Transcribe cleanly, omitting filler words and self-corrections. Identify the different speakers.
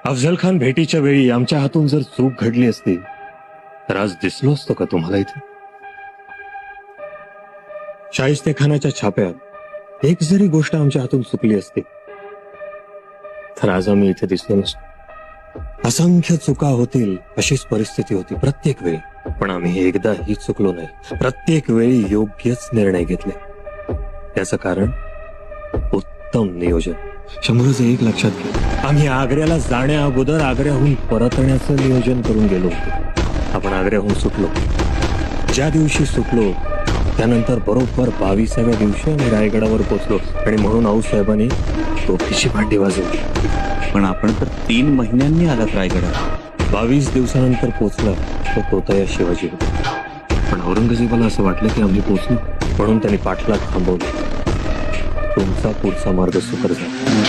Speaker 1: अफझल खान भेटीच्या वेळी आमच्या हातून जर चूक घडली असती तर आज दिसलो असतो का तुम्हाला इथे? शाहिस्तेखानाच्या छाप्यात एक जरी गोष्ट आमच्या हातून चुकली असती तर आज आम्ही इथे दिसलो नसतो. असंख्य चुका होतील अशीच परिस्थिती होती प्रत्येक वेळी, पण आम्ही एकदाही चुकलो नाही. प्रत्येक वेळी योग्यच निर्णय घेतले. त्याचं कारण उत्तम नियोजन. शंभूराचं एक लक्षात घे, आम्ही आग्र्याला जाण्या अगोदर आग्र्याहून परतण्याचं नियोजन करून गेलो होतो. आपण आग्र्याहून सुटलो. ज्या दिवशी सुटलो त्यानंतर बरोबर 22व्या दिवशी आम्ही रायगडावर पोहोचलो आणि म्हणून आऊसाहेबांनी तोफीची भांडी वाजवली.
Speaker 2: पण आपण तर 3 महिन्यांनी आलात रायगडात.
Speaker 1: 22 दिवसानंतर पोहोचला तो तोतया शिवाजी होता. पण औरंगजेबाला असं वाटलं की आम्ही पोहोचलो म्हणून त्यांनी पाठलाग थांबवला. तुमचा पुढचा मार्ग सुकर झाला.